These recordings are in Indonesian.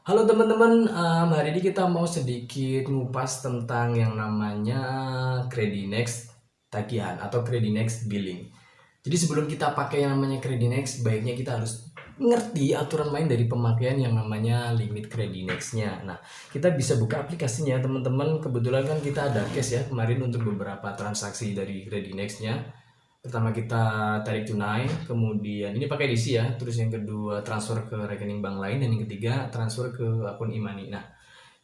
Halo teman-teman, hari ini kita mau sedikit ngupas tentang yang namanya Credinex tagihan atau Credinex billing. Jadi sebelum kita pakai yang namanya Credinex, baiknya kita harus ngerti aturan main dari pemakaian yang namanya limit Credinex-nya. Nah, kita bisa buka aplikasinya teman-teman. Kebetulan kan kita ada case ya kemarin untuk beberapa transaksi dari Credinex-nya. Pertama kita tarik tunai, kemudian ini pakai DC ya, terus yang kedua transfer ke rekening bank lain, dan yang ketiga transfer ke akun e-money. Nah,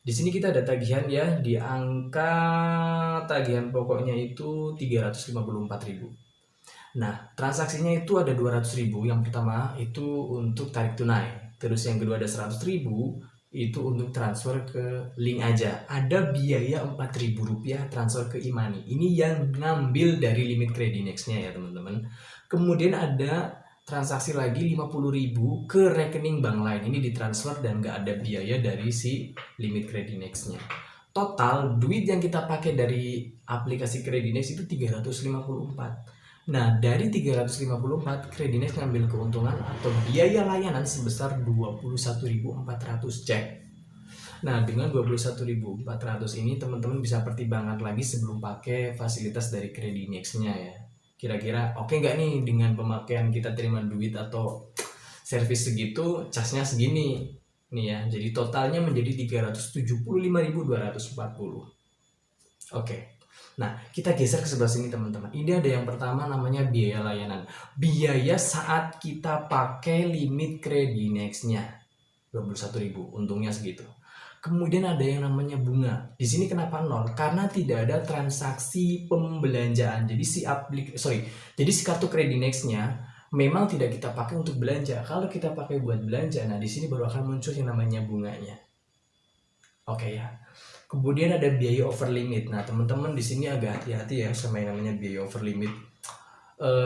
di sini kita ada tagihan ya, di angka tagihan pokoknya itu 354.000. Nah, transaksinya itu ada 200.000. Yang pertama itu untuk tarik tunai, terus yang kedua ada 100.000 itu untuk transfer ke link aja. Ada biaya Rp4.000 transfer ke e-money. Ini yang ngambil dari limit Credinex-nya ya teman-teman. Kemudian ada transaksi lagi 50.000 ke rekening bank lain. Ini ditransfer dan nggak ada biaya dari si limit Credinex-nya. Total duit yang kita pakai dari aplikasi Credinex itu 354. Nah, dari 354, Credinex ngambil keuntungan atau biaya layanan sebesar 21.400 cek. Nah, dengan 21.400 ini teman-teman bisa pertimbangkan lagi sebelum pakai fasilitas dari Credinex-nya ya. Kira-kira oke nggak nih dengan pemakaian kita terima duit atau servis segitu, casnya segini nih ya. Jadi totalnya menjadi 375.240. Oke. Nah, kita geser ke sebelah sini teman-teman. Ini ada yang pertama namanya biaya layanan. Biaya saat kita pakai limit Credinex-nya. 21.000, untungnya segitu. Kemudian ada yang namanya bunga. Di sini kenapa nol? Karena tidak ada transaksi pembelanjaan. Jadi si kartu Credinex-nya memang tidak kita pakai untuk belanja. Kalau kita pakai buat belanja, nah di sini baru akan muncul yang namanya bunganya. Oke ya. Kemudian ada biaya over limit. Nah, teman-teman di sini agak hati-hati ya sama yang namanya biaya over limit.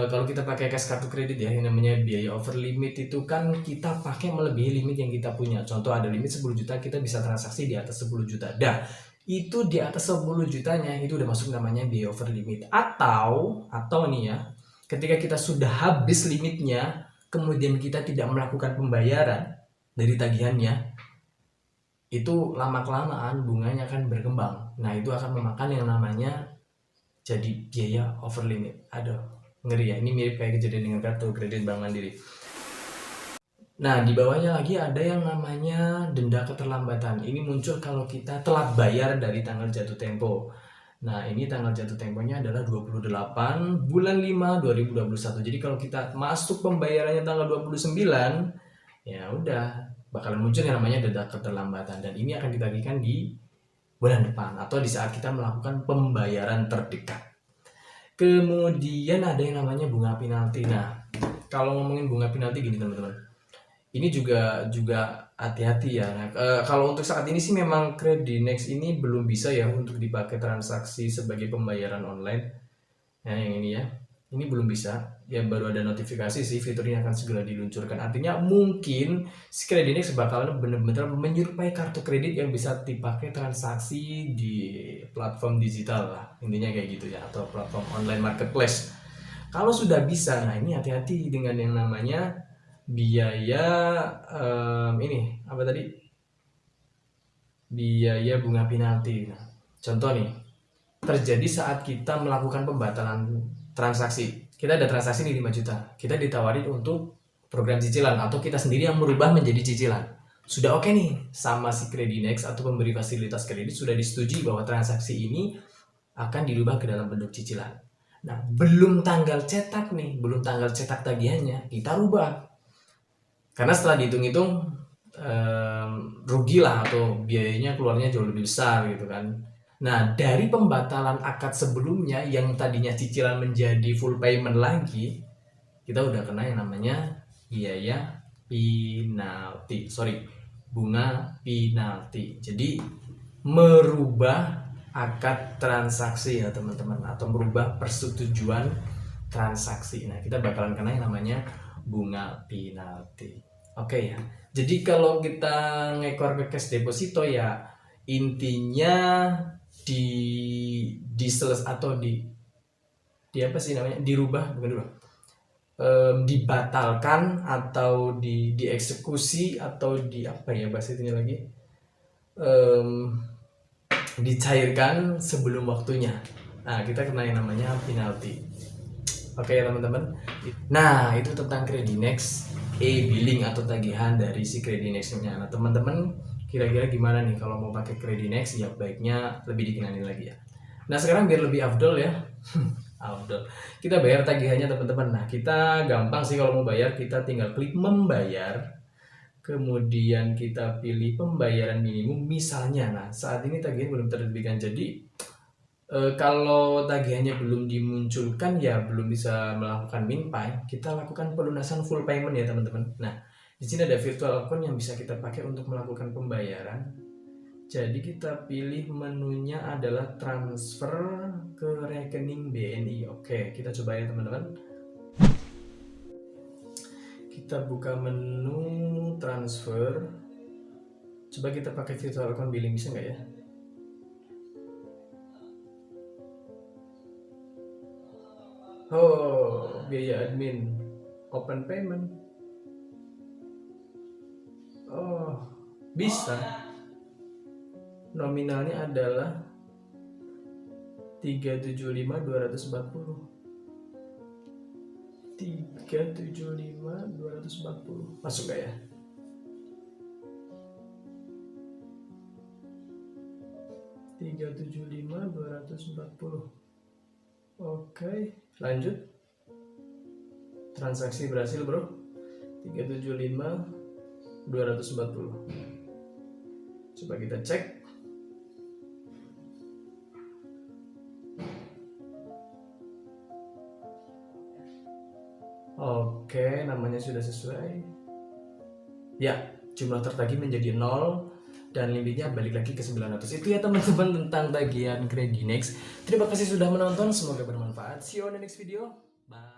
Kalau kita pakai cash kartu kredit ya, yang namanya biaya over limit itu kan kita pakai melebihi limit yang kita punya. Contoh ada limit 10 juta, kita bisa transaksi di atas 10 juta. Dah, itu di atas 10 jutanya itu udah masuk namanya biaya over limit. Atau nih ya, ketika kita sudah habis limitnya, kemudian kita tidak melakukan pembayaran dari tagihannya, itu lama-kelamaan bunganya akan berkembang. Nah, itu akan memakan yang namanya jadi biaya over limit. Aduh, ngeri ya. Ini mirip kayak kejadian dengan kartu kredit Bank Mandiri. Nah, di bawahnya lagi ada yang namanya denda keterlambatan. Ini muncul kalau kita telat bayar dari tanggal jatuh tempo. Nah, ini tanggal jatuh temponya adalah 28 bulan 5 2021. Jadi kalau kita masuk pembayarannya tanggal 29, ya udah bakalan muncul yang namanya denda keterlambatan, dan ini akan ditagihkan di bulan depan atau di saat kita melakukan pembayaran terdekat. Kemudian ada yang namanya bunga penalti. Nah, kalau ngomongin bunga penalti gini teman-teman, ini juga hati-hati ya. Nah, kalau untuk saat ini sih memang Credinex ini belum bisa ya untuk dipakai transaksi sebagai pembayaran online. Nah, yang ini ya, ini belum bisa. Ya baru ada notifikasi sih fiturnya akan segera diluncurkan. Artinya mungkin si Credinex bakalan benar-benar menyerupai kartu kredit yang bisa dipakai transaksi di platform digital lah. Intinya kayak gitu ya, atau platform online marketplace. Kalau sudah bisa, nah ini hati-hati dengan yang namanya biaya ini apa tadi? Biaya bunga penalti. Nah, contoh nih, terjadi saat kita melakukan pembatalan transaksi. Kita ada transaksi nih 5 juta. Kita ditawarin untuk program cicilan atau kita sendiri yang merubah menjadi cicilan. Sudah oke nih sama si Credinex atau pemberi fasilitas kredit, sudah disetujui bahwa transaksi ini akan dirubah ke dalam bentuk cicilan. Nah, belum tanggal cetak nih, belum tanggal cetak tagihannya, kita rubah. Karena setelah dihitung-hitung rugi lah atau biayanya keluarnya jauh lebih besar gitu kan. Nah, dari pembatalan akad sebelumnya yang tadinya cicilan menjadi full payment lagi, kita udah kena yang namanya biaya penalti. Bunga penalti. Jadi merubah akad transaksi ya teman-teman, atau merubah persetujuan transaksi. Nah, kita bakalan kena yang namanya bunga penalti. Oke ya. Jadi kalau kita ngekor ke cash deposito ya intinya di apa sih namanya, dirubah, bukan dirubah, dibatalkan atau dieksekusi atau di apa ya bahasa itunya lagi, em, dicairkan sebelum waktunya. Nah, kita kena yang namanya penalti. Oke ya teman-teman. Nah, itu tentang Credinex e-billing atau tagihan dari si Credinex-nya. Nah, teman-teman kira-kira gimana nih kalau mau pakai Credinex? Ya baiknya lebih dikenalin lagi ya. Nah, sekarang biar lebih afdol ya. Afdol. Kita bayar tagihannya teman-teman. Nah, kita gampang sih kalau mau bayar, kita tinggal klik membayar. Kemudian kita pilih pembayaran minimum misalnya. Nah, saat ini tagihan belum terbitkan. Jadi kalau tagihannya belum dimunculkan ya belum bisa melakukan minpay, kita lakukan pelunasan full payment ya teman-teman. Nah, di sini ada virtual account yang bisa kita pakai untuk melakukan pembayaran. Jadi kita pilih menunya adalah transfer ke rekening BNI. Oke, kita coba ya teman-teman. Kita buka menu transfer. Coba kita pakai virtual account billing, bisa nggak ya? Oh, biaya admin, open payment. Oh, bisa. Nominalnya adalah 375.240. 375.240. Masuk gak ya? Tiga tujuh lima dua ratus empat puluh. Oke, lanjut. Transaksi berhasil, bro. 375.240. Coba kita cek. Oke, namanya sudah sesuai. Ya, jumlah tertagih menjadi 0 dan limitnya balik lagi ke 900. Itu ya teman-teman tentang tagihan Credinex. Terima kasih sudah menonton, semoga bermanfaat. See you on the next video. Bye.